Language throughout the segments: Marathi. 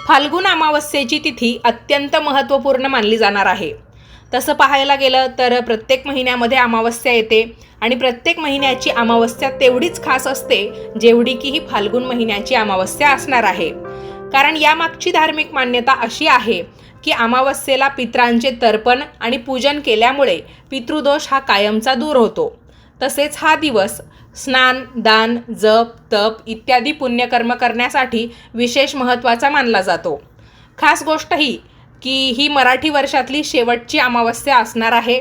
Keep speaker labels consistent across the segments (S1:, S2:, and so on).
S1: फाल्गुन अमावस्येची तिथी अत्यंत महत्त्वपूर्ण मानली जाणार आहे. तसं पाहायला गेलं तर प्रत्येक महिन्यामध्ये अमावस्या येते आणि प्रत्येक महिन्याची अमावस्या तेवढीच खास असते जेवढी की ही फाल्गुन महिन्याची अमावस्या असणार आहे. कारण यामागची धार्मिक मान्यता अशी आहे की अमावस्येला पितरांचे तर्पण आणि पूजन केल्यामुळे पितृदोष हा कायमचा दूर होतो. तसेच हा दिवस स्नान, दान, जप, तप इत्यादी पुण्यकर्म करण्यासाठी विशेष महत्त्वाचा मानला जातो. खास गोष्ट ही मराठी वर्षातली शेवटची अमावस्या असणार आहे.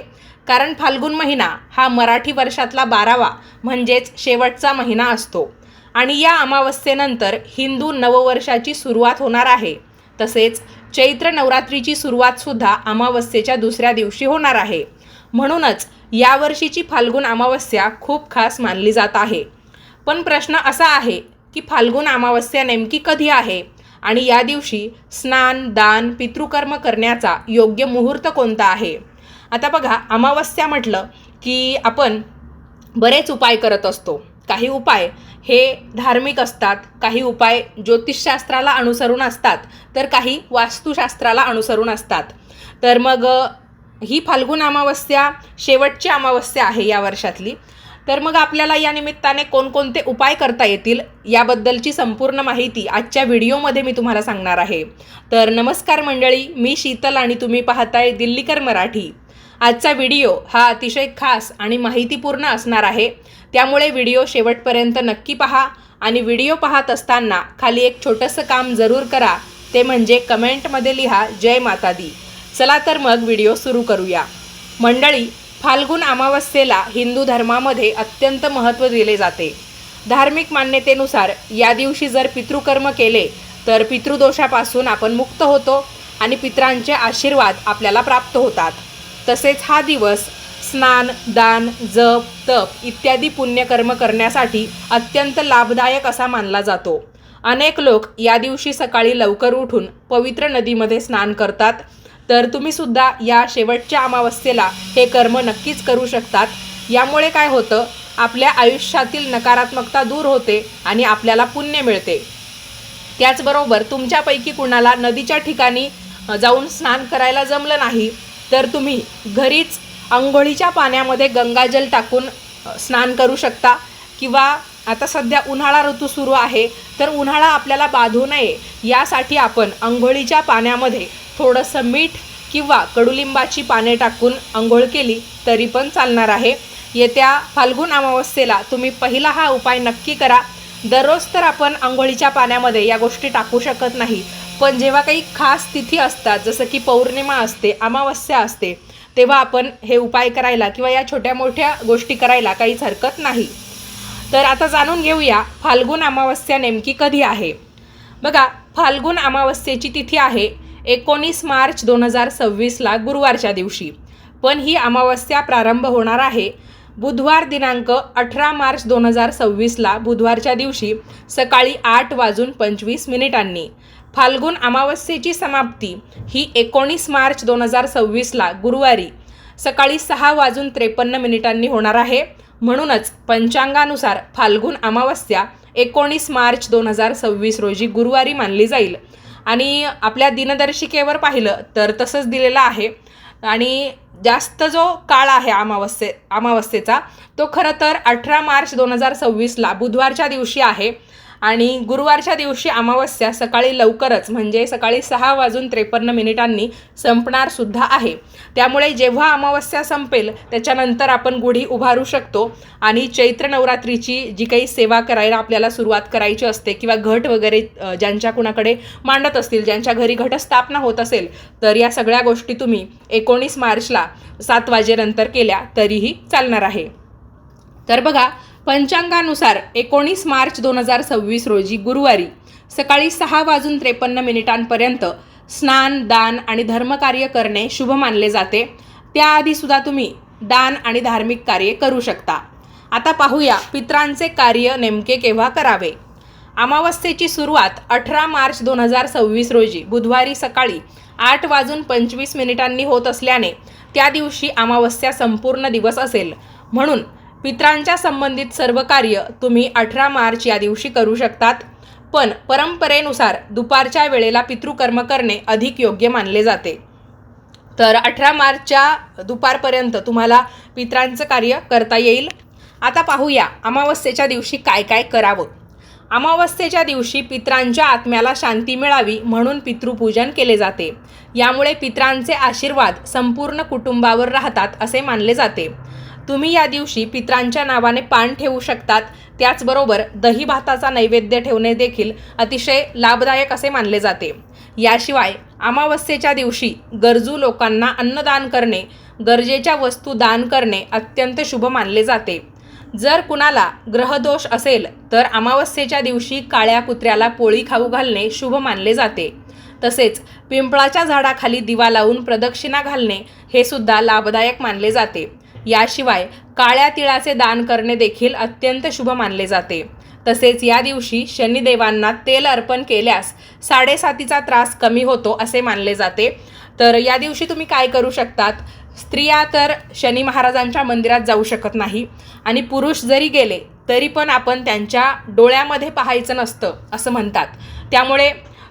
S1: कारण फाल्गुन महिना हा मराठी वर्षातला 12वा म्हणजेच शेवटचा महिना असतो आणि या अमावस्येनंतर हिंदू नववर्षाची सुरुवात होणार आहे. तसेच चैत्र नवरात्रीची सुरुवातसुद्धा अमावस्येच्या दुसऱ्या दिवशी होणार आहे. म्हणूनच यावर्षीची फाल्गुन अमावस्या खूप खास मानली जात आहे. पण प्रश्न असा आहे की फाल्गुन अमावस्या नेमकी कधी आहे आणि या दिवशी स्नान, दान, पितृकर्म करण्याचा योग्य मुहूर्त कोणता आहे? आता बघा, अमावस्या म्हटलं की आपण बरेच उपाय करत असतो. काही उपाय हे धार्मिक असतात, काही उपाय ज्योतिषशास्त्राला अनुसरून असतात, तर काही वास्तुशास्त्राला अनुसरून असतात. तर मग ही फाल्गुन अमावस्या शेवटची अमावस्या आहे या वर्षातली. तर मग आपल्याला या निमित्ताने कोणकोणते उपाय करता येतील याबद्दलची संपूर्ण माहिती आजच्या व्हिडिओमध्ये मी तुम्हाला सांगणार आहे. तर नमस्कार मंडळी, मी शीतल आणि तुम्ही पाहताय दिल्लीकर मराठी. आजचा व्हिडिओ हा अतिशय खास आणि माहितीपूर्ण असणार आहे. त्यामुळे व्हिडिओ शेवटपर्यंत नक्की पहा आणि व्हिडिओ पाहत असताना खाली एक छोटंसं काम जरूर करा, ते म्हणजे कमेंटमध्ये लिहा जय माता दी. चला तर मग व्हिडिओ सुरू करूया. मंडळी, फाल्गुन अमावस्येला हिंदू धर्मामध्ये अत्यंत महत्त्व दिले जाते. धार्मिक मान्यतेनुसार या दिवशी जर पितृकर्म केले तर पितृदोषापासून आपण मुक्त होतो आणि पितरांचे आशीर्वाद आपल्याला प्राप्त होतात. तसेच हा दिवस स्नान, दान, जप, तप इत्यादी पुण्यकर्म करण्यासाठी अत्यंत लाभदायक असा मानला जातो. अनेक लोक या दिवशी सकाळी लवकर उठून पवित्र नदीमध्ये स्नान करतात. तर तुम्हीसुद्धा या शेवटच्या अमावस्येला हे कर्म नक्कीच करू शकतात. यामुळे काय होतं, आपल्या आयुष्यातील नकारात्मकता दूर होते आणि आपल्याला पुण्य मिळते. त्याचबरोबर तुमच्यापैकी कुणाला नदीच्या ठिकाणी जाऊन स्नान करायला जमलं नाही तर तुम्ही घरीच अंघोळीच्या पाण्यामध्ये गंगाजल टाकून स्नान करू शकता. किंवा आता सध्या उन्हाळा ऋतू सुरू आहे, तर उन्हाळा आपल्याला बाधू नये यासाठी आपण अंघोळीच्या पाण्यामध्ये थोडंसं मीठ किंवा कडुलिंबाची पाने टाकून अंघोळ केली तरी पण चालणार आहे. येत्या फाल्गुन अमावस्येला तुम्ही पहिला हा उपाय नक्की करा. दररोज तर आपण अंघोळीच्या पाण्यामध्ये या गोष्टी टाकू शकत नाही, पण जेव्हा काही खास तिथी असतात, जसं की पौर्णिमा असते, अमावस्या असते, तेव्हा आपण हे उपाय करायला किंवा या छोट्या मोठ्या गोष्टी करायला काहीच हरकत नाही. तर आता जाणून घेऊया फाल्गुन अमावस्या नेमकी कधी आहे. बघा, फाल्गुन अमावस्येची तिथी आहे 19 मार्च 2026ला गुरुवारच्या दिवशी. पण ही अमावस्या प्रारंभ होणार आहे बुधवार दिनांक 18 मार्च 2026ला बुधवारच्या दिवशी सकाळी 8:25 फाल्गुन अमावस्येची समाप्ती ही 19 मार्च 2026ला गुरुवारी सकाळी 6:53 होणार आहे. म्हणूनच पंचांगानुसार फाल्गुन अमावस्या 19 मार्च 2026 रोजी गुरुवारी मानली जाईल. आणि आपल्या दिनदर्शिकेवर पाहिलं तर तसंच दिलेलं आहे. आणि जास्त जो काळ आहे अमावस्येचा तो खरं तर 18 मार्च 2026ला बुधवारच्या दिवशी आहे. आणि गुरुवारच्या दिवशी अमावस्या सकाळी लवकरच म्हणजे सकाळी 6:53 संपणार सुद्धा आहे. त्यामुळे जेव्हा अमावस्या संपेल त्याच्यानंतर आपण गुढी उभारू शकतो आणि चैत्र नवरात्रीची जी काही सेवा करायला आपल्याला सुरुवात करायची असते किंवा घट वगैरे ज्यांच्या कुणाकडे मांडत असतील, ज्यांच्या घरी घटस्थापना होत असेल, तर या सगळ्या गोष्टी तुम्ही 19 मार्चला 7 वाजेनंतर केल्या तरीही चालणार आहे. तर बघा, पंचांगानुसार 19 मार्च 2026 रोजी गुरुवारी सकाळी 6:53 स्नान, दान आणि धर्मकार्य करणे शुभ मानले जाते. त्याआधीसुद्धा तुम्ही दान आणि धार्मिक कार्य करू शकता. आता पाहूया पितरांचे कार्य नेमके केव्हा करावे. अमावस्येची सुरुवात 18 मार्च 2026 रोजी बुधवारी सकाळी 8:25 होत असल्याने त्या दिवशी अमावस्या संपूर्ण दिवस असेल. म्हणून पितरांच्या संबंधित सर्व कार्य तुम्ही 18 मार्च या दिवशी करू शकतात. पण परंपरेनुसार दुपारच्या वेळेला पितृकर्म करणे अधिक योग्य मानले जाते. तर 18 मार्चच्या दुपारपर्यंत तुम्हाला पितरांचं कार्य करता येईल. आता पाहूया अमावस्येच्या दिवशी काय काय करावं. अमावस्येच्या दिवशी पितरांच्या आत्म्याला शांती मिळावी म्हणून पितृपूजन केले जाते. यामुळे पितरांचे आशीर्वाद संपूर्ण कुटुंबावर राहतात असे मानले जाते. तुम्ही या दिवशी पितरांच्या नावाने पान ठेवू शकतात. त्याचबरोबर दही भाताचा नैवेद्य ठेवणे देखील अतिशय लाभदायक असे मानले जाते. याशिवाय अमावस्येच्या दिवशी गरजू लोकांना अन्नदान करणे, गरजेच्या वस्तू दान करणे अत्यंत शुभ मानले जाते. जर कुणाला ग्रहदोष असेल तर अमावस्येच्या दिवशी काळ्या कुत्र्याला पोळी खाऊ घालणे शुभ मानले जाते. तसेच पिंपळाच्या झाडाखाली दिवा लावून प्रदक्षिणा घालणे हे सुद्धा लाभदायक मानले जाते. याशिवाय काळ्या तिळाचे दान करणे देखील अत्यंत शुभ मानले जाते. तसेच या दिवशी शनिदेवांना तेल अर्पण केल्यास 7.5चा त्रास कमी होतो असे मानले जाते. तर या दिवशी तुम्ही काय करू शकतात. स्त्रिया तर शनी महाराजांच्या मंदिरात जाऊ शकत नाही आणि पुरुष जरी गेले तरी पण आपण त्यांच्या डोळ्यामध्ये पाहायचं नसतं असं म्हणतात. त्यामुळे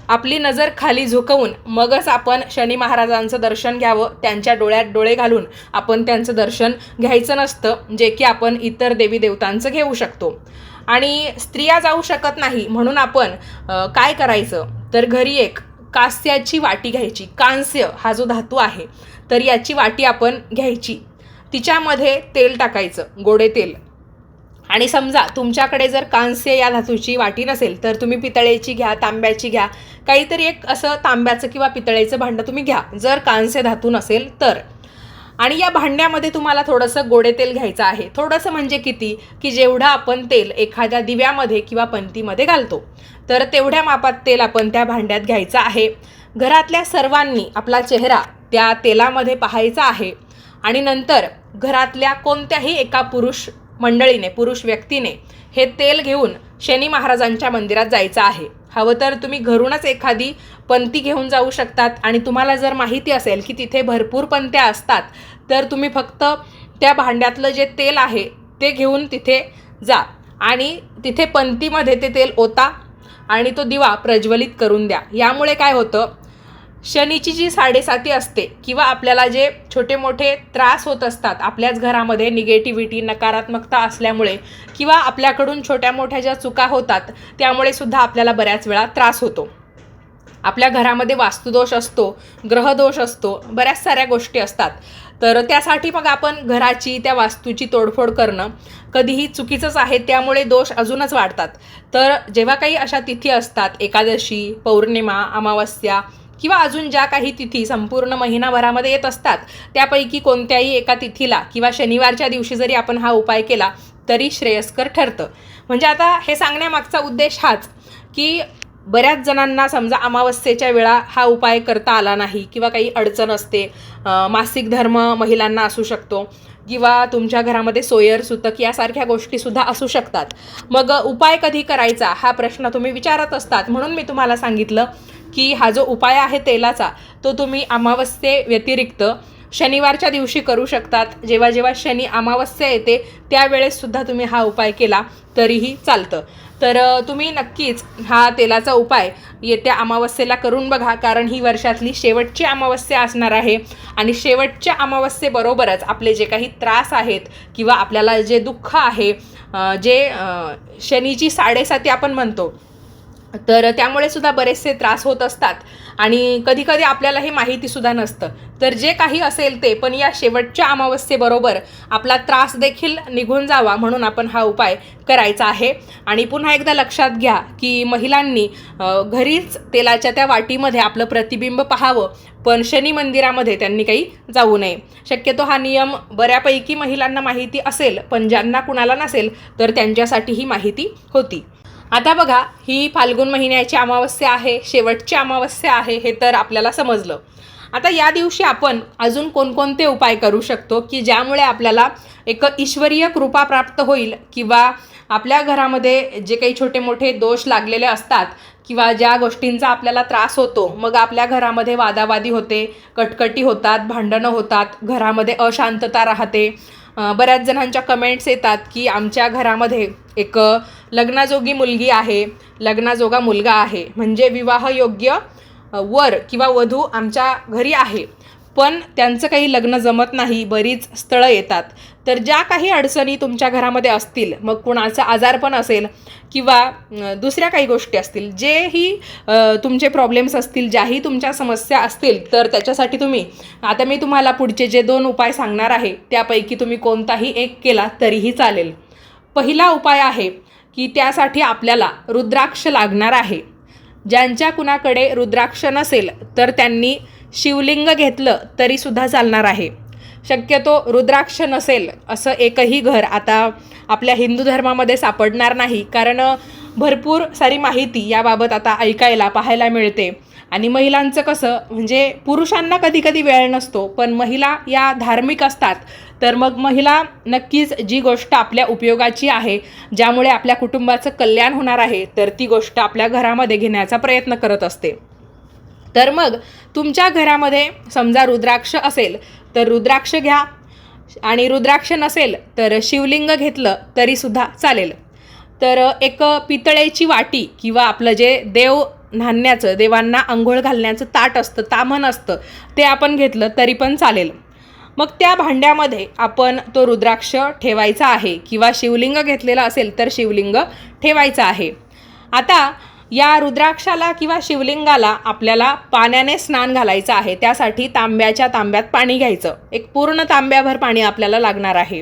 S1: आपली नजर खाली झुकवून मगच आपण शनी महाराजांचं दर्शन घ्यावं. त्यांच्या डोळ्यात डोळे घालून आपण त्यांचं दर्शन घ्यायचं नसतं, जे की आपण इतर देवी देवतांचं घेऊ शकतो. आणि स्त्रिया जाऊ शकत नाही म्हणून आपण काय करायचं तर घरी एक कांस्याची वाटी घ्यायची. कांस्य हा जो धातू आहे तर याची वाटी आपण घ्यायची. तिच्यामध्ये तेल टाकायचं, गोडे तेल. आणि समजा तुमच्याकडे जर कांस्य या धातूची वाटी नसेल तर तुम्ही पितळेची घ्या, तांब्याची घ्या, काहीतरी एक असं तांब्याचं किंवा पितळेचं भांडं तुम्ही घ्या जर कांस्य धातू नसेल तर. आणि या भांड्यामध्ये तुम्हाला थोडंसं गोडे तेल घ्यायचं आहे. थोडंसं म्हणजे किती की जेवढं आपण तेल एखाद्या दिव्यामध्ये किंवा पंतीमध्ये घालतो तर तेवढ्या मापात तेल आपण त्या भांड्यात घ्यायचं आहे. घरातल्या सर्वांनी आपला चेहरा त्या तेलामध्ये पाहायचा आहे. आणि नंतर घरातल्या कोणत्याही एका पुरुष व्यक्तीने हे तेल घेऊन शनी महाराजांच्या मंदिरात जायचं आहे. हवं तर तुम्ही घरूनच एखादी पंती घेऊन जाऊ शकतात. आणि तुम्हाला जर माहिती असेल की तिथे भरपूर पंत्या असतात तर तुम्ही फक्त त्या भांड्यातलं जे तेल आहे ते घेऊन तिथे जा आणि तिथे पंतीमध्ये ते तेल ओता आणि तो दिवा प्रज्वलित करून द्या. यामुळे काय होतं, शनीची जी 7.5 असते किंवा आपल्याला जे छोटे मोठे त्रास होत असतात आपल्याच घरामध्ये, निगेटिव्हिटी नकारात्मकता असल्यामुळे किंवा आपल्याकडून छोट्या मोठ्या ज्या चुका होतात त्यामुळे सुद्धा आपल्याला बऱ्याच वेळा त्रास होतो. आपल्या घरामध्ये वास्तुदोष असतो, ग्रहदोष असतो, बऱ्याच साऱ्या गोष्टी असतात. तर त्यासाठी मग आपण घराची त्या वास्तूची तोडफोड करणं कधीही चुकीचंच आहे. त्यामुळे दोष अजूनच वाढतात. तर जेव्हा काही अशा तिथी असतात, एकादशी, पौर्णिमा, अमावस्या किंवा अजून ज्या काही तिथी संपूर्ण महिनाभरामध्ये येत असतात त्यापैकी कोणत्याही एका तिथीला किंवा शनिवारच्या दिवशी जरी आपण हा उपाय केला तरी श्रेयस्कर ठरतं. म्हणजे आता हे सांगण्यामागचा उद्देश हाच की बऱ्याच जणांना समजा अमावस्येच्या वेळा हा उपाय करता आला नाही किंवा काही अडचण असते, मासिक धर्म महिलांना असू शकतो किंवा तुमच्या घरामध्ये सोयर सुतक यासारख्या गोष्टीसुद्धा असू शकतात. मग उपाय कधी करायचा हा प्रश्न तुम्ही विचारत असतात. म्हणून मी तुम्हाला सांगितलं की हा जो उपाय आहे तेलाचा तो तुम्ही अमावस्ये व्यतिरिक्त शनिवारच्या दिवशी करू शकतात. जेव्हा जेव्हा शनी अमावस्या येते त्यावेळेससुद्धा तुम्ही हा उपाय केला तरीही चालतं. तर तुम्ही नक्कीच हा तेलाचा उपाय येत्या अमावस्येला करून बघा, कारण ही वर्षातली शेवटची अमावस्या असणार आहे. आणि शेवटच्या अमावस्येबरोबरच आपले जे काही त्रास आहेत किंवा आपल्याला जे दुःख आहे, जे शनीची 7.5 आपण म्हणतो, तर त्यामुळे सुद्धा बरेचसे त्रास होत असतात आणि कधीकधी आपल्याला हे माहितीसुद्धा नसतं. तर जे काही असेल ते पण या शेवटच्या अमावस्येबरोबर आपला त्रास देखील निघून जावा म्हणून आपण हा उपाय करायचा आहे. आणि पुन्हा एकदा लक्षात घ्या की महिलांनी घरीच तेलाच्या त्या वाटीमध्ये आपलं प्रतिबिंब पाहावं, पण शनी मंदिरामध्ये त्यांनी काही जाऊ नये. शक्यतो हा नियम बऱ्यापैकी महिलांना माहिती असेल, पण ज्यांना कुणाला नसेल तर त्यांच्यासाठी ही माहिती होती. आता बघा, ही फाल्गुन महिन्याची अमावस्या आहे, शेवटची अमावस्या आहे, हे तर आपल्याला समजलं. आता या दिवशी आपण अजून कोणकोणते उपाय करू शकतो की ज्यामुळे आपल्याला एक ईश्वरीय कृपा प्राप्त होईल किंवा आपल्या घरामध्ये जे काही छोटे मोठे दोष लागलेले असतात किंवा ज्या गोष्टींचा आपल्याला त्रास होतो, मग आपल्या घरामध्ये वादावादी होते, कटकटी होतात, भांडणं होतात, घरामध्ये अशांतता राहते, बऱ्याच जणांच्या कमेंट्स येतात की आमच्या घरामध्ये एक लग्नाजोगी मुलगी आहे, लग्नाजोगा मुलगा आहे, म्हणजे विवाहयोग्य वर किंवा वधू आमच्या घरी आहे, पण त्यांचं काही लग्न जमत नाही, बरीच स्थळं येतात. तर ज्या काही अडचणी तुमच्या घरामध्ये असतील, मग कुणाचा आजारपण असेल किंवा दुसऱ्या काही गोष्टी असतील, जेही तुमचे प्रॉब्लेम्स असतील, ज्याही तुमच्या समस्या असतील, तर त्याच्यासाठी आता मी तुम्हाला पुढचे जे 2 उपाय सांगणार आहे त्यापैकी तुम्ही कोणताही एक केला तरीही चालेल. पहिला उपाय आहे की त्यासाठी आपल्याला रुद्राक्ष लागणार आहे. ज्यांच्या कुणाकडे रुद्राक्ष नसेल तर त्यांनी शिवलिंग घेतलं तरीसुद्धा चालणार आहे. शक्यतो रुद्राक्ष नसेल असं एकही घर आता आपल्या हिंदू धर्मामध्ये सापडणार नाही, कारण भरपूर सारी माहिती याबाबत आता ऐकायला पाहायला मिळते. आणि महिलांचं कसं, म्हणजे पुरुषांना कधी कधी वेळ नसतो, पण महिला या धार्मिक असतात, तर मग महिला नक्कीच जी गोष्ट आपल्या उपयोगाची आहे, ज्यामुळे आपल्या कुटुंबाचं कल्याण होणार आहे, तर ती गोष्ट आपल्या घरामध्ये घेण्याचा प्रयत्न करत असते. तर मग तुमच्या घरामध्ये समजा रुद्राक्ष असेल तर रुद्राक्ष घ्या, आणि रुद्राक्ष नसेल तर शिवलिंग घेतलं तरीसुद्धा चालेल. तर एक पितळेची वाटी किंवा आपलं जे धान्याचं, देवांना अंघोळ घालण्याचं ताट असतं, ताम्हण असतं, ते आपण घेतलं तरी पण चालेल. मग त्या भांड्यामध्ये आपण तो रुद्राक्ष ठेवायचा आहे, किंवा शिवलिंग घेतलेलं असेल तर शिवलिंग ठेवायचं आहे. आता या रुद्राक्षाला किंवा शिवलिंगाला आपल्याला पाण्याने स्नान घालायचं आहे. त्यासाठी तांब्यात पाणी घ्यायचं. एक पूर्ण तांब्याभर पाणी आपल्याला लागणार आहे.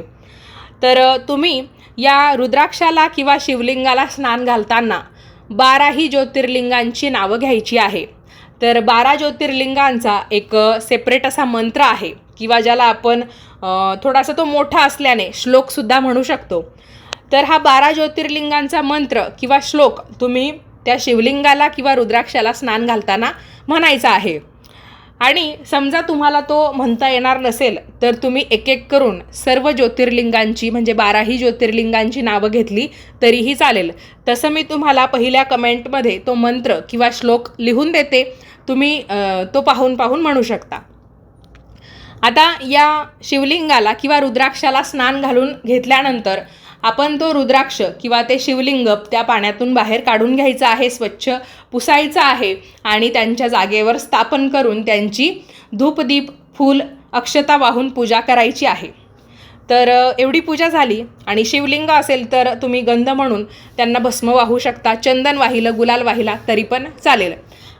S1: तर तुम्ही या रुद्राक्षाला किंवा शिवलिंगाला स्नान घालताना 12ही ज्योतिर्लिंगांची नावं घ्यायची आहे. तर 12 ज्योतिर्लिंगांचा एक सेपरेट असा मंत्र आहे, किंवा ज्याला आपण थोडासा तो मोठा असल्याने श्लोकसुद्धा म्हणू शकतो. तर हा 12 ज्योतिर्लिंगांचा मंत्र किंवा श्लोक तुम्ही त्या शिवलिंगाला किंवा रुद्राक्षाला स्नान घालताना म्हणायचा आहे. आणि समजा तुम्हाला तो म्हणता येणार नसेल तर तुम्ही एक एक करून सर्व ज्योतिर्लिंगांची, म्हणजे 12ही ज्योतिर्लिंगांची नावं घेतली तरीही चालेल. तसं मी तुम्हाला पहिल्या कमेंटमध्ये तो मंत्र किंवा श्लोक लिहून देते, तुम्ही तो पाहून म्हणू शकता. आता या शिवलिंगाला किंवा रुद्राक्षाला स्नान घालून घेतल्यानंतर आपण तो रुद्राक्ष किंवा ते शिवलिंग त्या पाण्यातून बाहेर काढून घ्यायचं आहे, स्वच्छ पुसायचं आहे, आणि त्यांच्या जागेवर स्थापन करून त्यांची धूप, दीप, फूल, अक्षता वाहून पूजा करायची आहे. तर एवढी पूजा झाली. आणि शिवलिंग असेल तर तुम्ही गंध म्हणून त्यांना भस्म वाहू शकता, चंदन वाहिलं, गुलाल वाहिला तरी पण चालेल.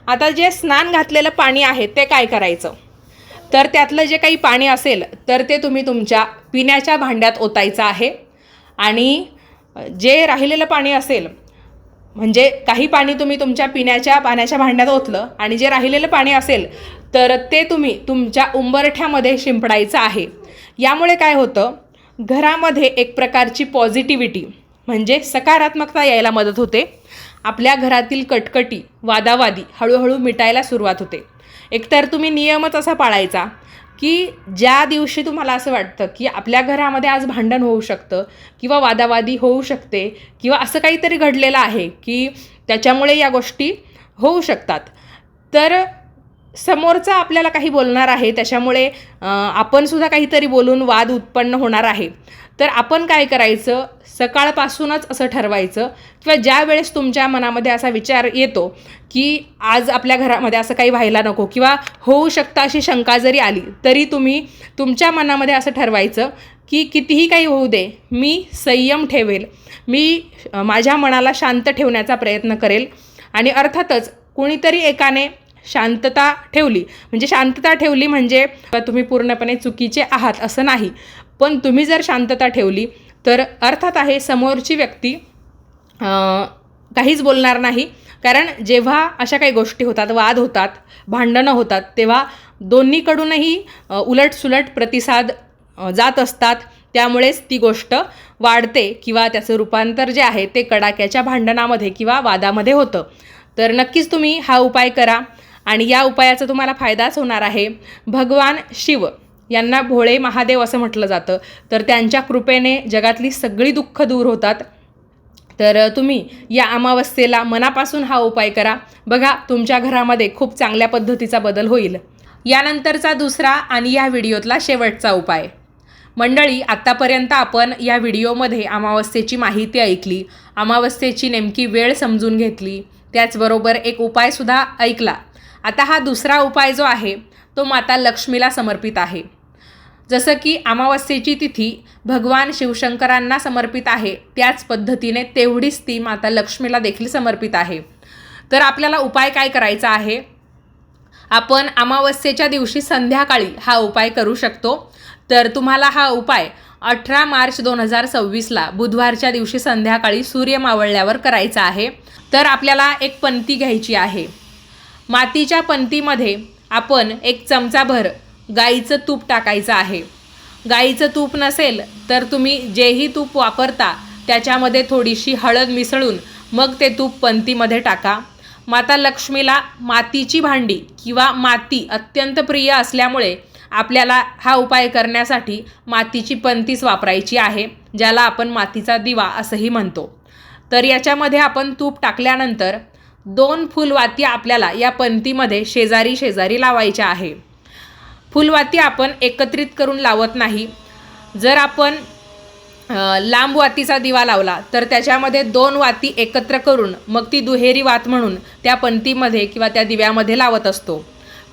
S1: आता जे स्नान घातलेलं पाणी आहे ते काय करायचं, तर त्यातलं जे काही पाणी असेल तर ते तुम्ही तुमच्या पिण्याच्या भांड्यात ओतायचं आहे. आणि जे राहिलेलं पाणी असेल, म्हणजे काही पाणी तुम्ही तुमच्या पाण्याच्या भांड्यात ओतलं, आणि जे राहिलेलं पाणी असेल तर ते तुम्ही तुमच्या उंबरठ्यामध्ये शिंपडायचं आहे. यामुळे काय होतं, घरामध्ये एक प्रकारची पॉझिटिव्हिटी, म्हणजे सकारात्मकता यायला मदत होते. आपल्या घरातील कटकटी, वादावादी हळूहळू मिटायला सुरुवात होते. एकतर तुम्ही नियमच असा पाळायचा की ज्या दिवशी तुम्हाला असं वाटतं की आपल्या घरामध्ये आज भांडण होऊ शकतं, किंवा वादावादी होऊ शकते, किंवा असं काहीतरी घडलेलं आहे की त्याच्यामुळे या गोष्टी होऊ शकतात, तर समोरचा आपल्याला काही बोलणार आहे, त्याच्यामुळे आपणसुद्धा काहीतरी बोलून वाद उत्पन्न होणार आहे. तर आपण काय करायचं, सकाळपासूनच असं ठरवायचं, किंवा ज्या वेळेस तुमच्या मनामध्ये असा विचार येतो की आज आपल्या घरामध्ये असं काही व्हायला नको, किंवा होऊ शकतं अशी शंका जरी आली, तरी तुम्ही तुमच्या मनामध्ये असं ठरवायचं की कितीही काही होऊ दे, मी संयम ठेवेल, मी माझ्या मनाला शांत ठेवण्याचा प्रयत्न करेल. आणि अर्थातच कोणीतरी एकाने शांतता ठेवली म्हणजे तुम्ही पूर्णपणे चुकीचे आहात असं नाही, पण तुम्ही जर शांतता ठेवली तर अर्थात आहे समोरची व्यक्ती काहीच बोलणार नाही. कारण जेव्हा अशा काही गोष्टी होतात, वाद होतात, भांडणं होतात, तेव्हा दोन्हीकडूनही उलटसुलट प्रतिसाद जात असतात. त्यामुळेच ती गोष्ट वाढते, किंवा त्याचं रूपांतर जे आहे ते कडाक्याच्या भांडणामध्ये किंवा वादामध्ये होतं. तर नक्कीच तुम्ही हा उपाय करा, आणि या उपायाचा तुम्हाला फायदाच होणार आहे. भगवान शिव यांना भोळे महादेव असं म्हटलं जातं, तर त्यांच्या कृपेने जगातली सगळी दुःख दूर होतात. तर तुम्ही या अमावस्येला मनापासून हा उपाय करा, बघा तुमच्या घरामध्ये खूप चांगल्या पद्धतीचा बदल होईल. यानंतरचा दुसरा आणि या व्हिडिओतला शेवटचा उपाय, मंडळी, आत्तापर्यंत आपण या व्हिडिओमध्ये अमावस्येची माहिती ऐकली, अमावस्येची नेमकी वेळ समजून घेतली, त्याचबरोबर एक उपायसुद्धा ऐकला. आता हा दुसरा उपाय जो आहे तो माता लक्ष्मीला समर्पित आहे. जसं की अमावस्येची तिथी भगवान शिवशंकरांना समर्पित आहे, त्याच पद्धतीने तेवढीच ती माता लक्ष्मीला देखील समर्पित आहे. तर आपल्याला उपाय काय करायचा आहे? आपण अमावस्येच्या दिवशी संध्याकाळी हा उपाय करू शकतो. तर तुम्हाला हा उपाय 18 मार्च 2026ला बुधवारच्या दिवशी संध्याकाळी सूर्य मावळल्यावर करायचा आहे. तर आपल्याला एक पंती घ्यायची आहे. मातीच्या पंतीमध्ये आपण 1 चमचाभर गाईचं तूप टाकायचं आहे. गाईचं तूप नसेल तर तुम्ही जेही तूप वापरता त्याच्यामध्ये थोडीशी हळद मिसळून मग ते तूप पंतीमध्ये टाका. माता लक्ष्मीला मातीची भांडी किंवा माती अत्यंत प्रिय असल्यामुळे आपल्याला हा उपाय करण्यासाठी मातीची पंतीच वापरायची आहे, ज्याला आपण मातीचा दिवा असंही म्हणतो. तर याच्यामध्ये आपण तूप टाकल्यानंतर 2 फुलवाती आपल्याला या पंतीमध्ये शेजारी शेजारी लावायच्या आहे. फुलवाती आपण एकत्रित करून लावत नाही. जर आपण लांब वातीचा दिवा लावला तर त्याच्यामध्ये 2 वाती एकत्र करून मग ती दुहेरी वात म्हणून त्या पंतीमध्ये किंवा त्या दिव्यामध्ये लावत असतो.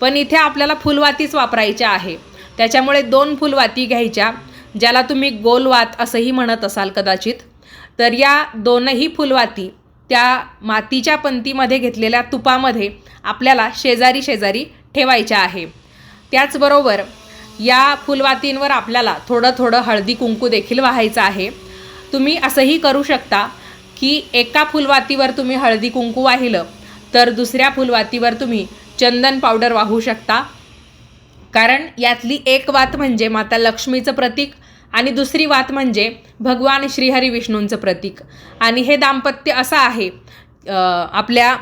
S1: पण इथे आपल्याला फुलवातीच वापरायच्या आहे. त्याच्यामुळे 2 फुलवाती घ्यायच्या, ज्याला तुम्ही गोलवात असंही म्हणत असाल कदाचित. तर या 2ही फुलवाती त्या मातीच्या पंतीमध्ये घेतलेल्या तुपामध्ये आपल्याला शेजारी शेजारी ठेवायच्या आहे. त्याचबरोबर या फुलवातींवर आपल्याला थोडं थोडं हळदी कुंकू देखील वाहायचं आहे. तुम्ही असंही करू शकता की एका फुलवातीवर तुम्ही हळदी कुंकू वाहिलं तर दुसऱ्या फुलवातीवर तुम्ही चंदन पावडर वाहू शकता. कारण यातली एक वात म्हणजे माता लक्ष्मीचं प्रतीक आणि दुसरी वात म्हणजे भगवान श्रीहरी विष्णूंचं प्रतीक. आणि हे दाम्पत्य असं आहे आपल्या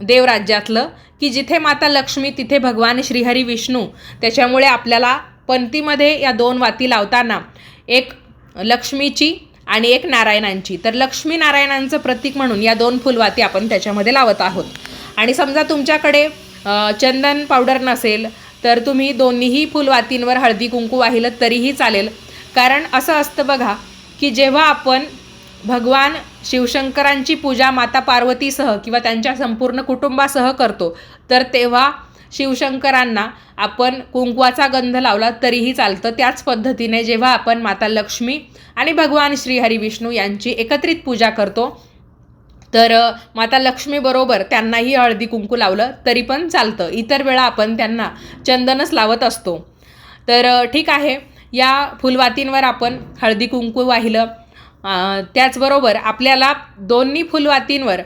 S1: देवराज्यातलं की जिथे माता लक्ष्मी तिथे भगवान श्रीहरी विष्णू. त्याच्यामुळे आपल्याला पंतीमध्ये या 2 वाती लावताना एक लक्ष्मीची आणि एक नारायणांची, तर लक्ष्मी नारायणांचं प्रतीक म्हणून या 2 फुलवाती आपण त्याच्यामध्ये लावत आहोत. आणि समजा तुमच्याकडे चंदन पावडर नसेल तर तुम्ही दोन्हीही फुलवातींवर हळदी कुंकू वाहिलं तरीही चालेल. कारण असं असतं बघा की जेव्हा आपण भगवान शिवशंकरांची पूजा माता पार्वतीसह किंवा त्यांच्या संपूर्ण कुटुंबासह करतो तर तेव्हा शिवशंकरांना आपण कुंकवाचा गंध लावला तरीही चालतं. त्याच पद्धतीने जेव्हा आपण माता लक्ष्मी आणि भगवान श्रीहरी विष्णू यांची एकत्रित पूजा करतो तर माता लक्ष्मीबरोबर त्यांनाही हळदी कुंकू लावलं तरी पण चालतं. इतर वेळा आपण त्यांना चंदनच लावत असतो. तर ठीक आहे, या फुलवातींवर आपण हळदी कुंकू वाहिलं. त्याचबरोबर आपल्याला दोन्ही फुलवातींवर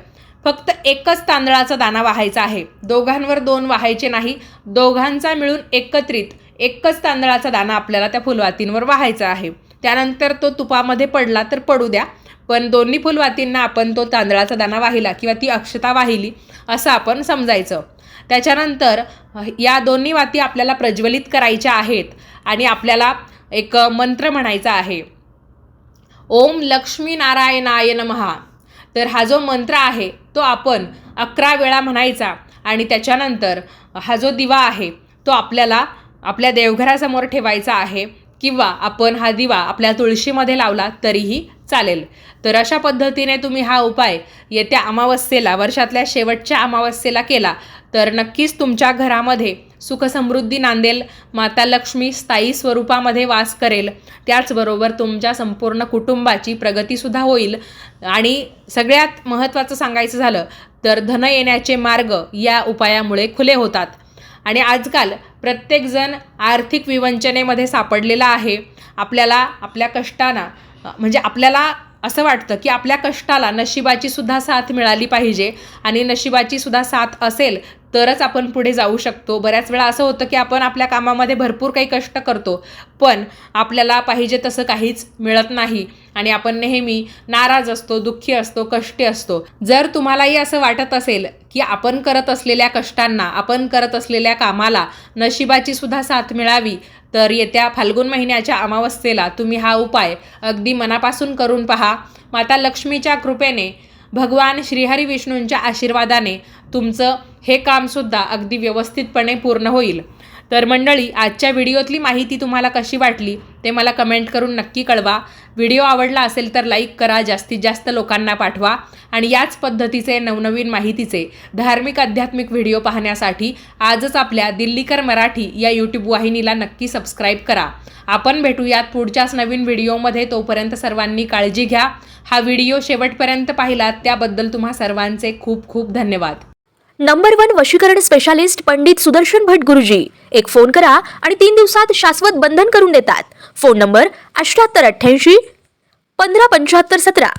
S1: फक्त एकच तांदळाचा दाणा वाहायचा आहे. दोघांवर 2 वाहायचे नाही. दोघांचा मिळून एकत्रित एकच तांदळाचा दाणा आपल्याला त्या फुलवातींवर वाहायचा आहे. त्यानंतर तो तुपामध्ये पडला तर पडू द्या, पण दोन्ही फुलवातींना आपण तो तांदळाचा दाणा वाहिला किंवा ती अक्षता वाहिली असं आपण समजायचं. त्याच्यानंतर या दोन्ही वाती आपल्याला प्रज्वलित करायच्या आहेत आणि आपल्याला एक मंत्र म्हणायचा आहे, ओम लक्ष्मी नारायणाय नमः. तर हा जो मंत्र आहे तो आपण 11 वेळा म्हणायचा आणि त्याच्यानंतर हा जो दिवा आहे तो आपल्याला आपल्या देवघरासमोर ठेवायचा आहे किंवा आपण हा दिवा आपल्या तुळशीमध्ये लावला तरीही चालेल. तर अशा पद्धतीने तुम्ही हा उपाय येत्या अमावस्येला, वर्षातल्या शेवटच्या अमावस्येला केला तर नक्कीच तुमच्या घरामध्ये सुखसमृद्धी नांदेल, माता लक्ष्मी स्थायी स्वरूपामध्ये वास करेल. त्याचबरोबर तुमच्या संपूर्ण कुटुंबाची प्रगतीसुद्धा होईल. आणि सगळ्यात महत्त्वाचं सांगायचं झालं तर धन येण्याचे मार्ग या उपायामुळे खुले होतात. आणि आजकाल प्रत्येकजण आर्थिक विवंचनेमध्ये सापडलेला आहे. आपल्याला आपल्या कष्टांना म्हणजे आपल्याला असं वाटतं की आपल्या कष्टाला नशिबाची सुद्धा साथ मिळाली पाहिजे आणि नशिबाची सुद्धा साथ असेल तरच आपण पुढे जाऊ शकतो. बऱ्याच वेळा असं होतं की आपण आपल्या कामामध्ये भरपूर काही कष्ट करतो पण आपल्याला पाहिजे तसं काहीच मिळत नाही आणि आपण नेहमी नाराज असतो, दुःखी असतो, कष्टी असतो. जर तुम्हालाही असं वाटत असेल की आपण करत असलेल्या कष्टांना, आपण करत असलेल्या कामाला नशिबाची सुद्धा साथ मिळावी तर येत्या फाल्गुन महिन्याच्या अमावस्येला तुम्ही हा उपाय अगदी मनापासून करून पहा. माता लक्ष्मीच्या कृपेने, भगवान श्रीहरी विष्णूंच्या आशीर्वादाने तुमचं हे कामसुद्धा अगदी व्यवस्थितपणे पूर्ण होईल. तर मंडळी, आजच्या व्हिडिओतली माहिती तुम्हाला कशी वाटली ते मला कमेंट करून नक्की कळवा. व्हिडिओ आवडला असेल तर लाईक करा, जास्तीत जास्त लोकांना पाठवा आणि याच पद्धतीचे नवनवीन माहितीचे धार्मिक आध्यात्मिक व्हिडिओ पाहण्यासाठी आजच आपल्या दिल्लीकर मराठी या यूट्यूब वाहिनीला नक्की सबस्क्राईब करा. आपण भेटूयात पुढच्याच नवीन व्हिडिओमध्ये. तोपर्यंत सर्वांनी काळजी घ्या. हा व्हिडिओ शेवटपर्यंत पाहिलात त्याबद्दल तुम्हा सर्वांचे खूप खूप धन्यवाद.
S2: नंबर 1 वशीकरण स्पेशालिस्ट पंडित सुदर्शन भट गुरुजी. एक फोन करा आणि 3 दिवसात शाश्वत बंधन करून देतात. Phone number 7888 157517.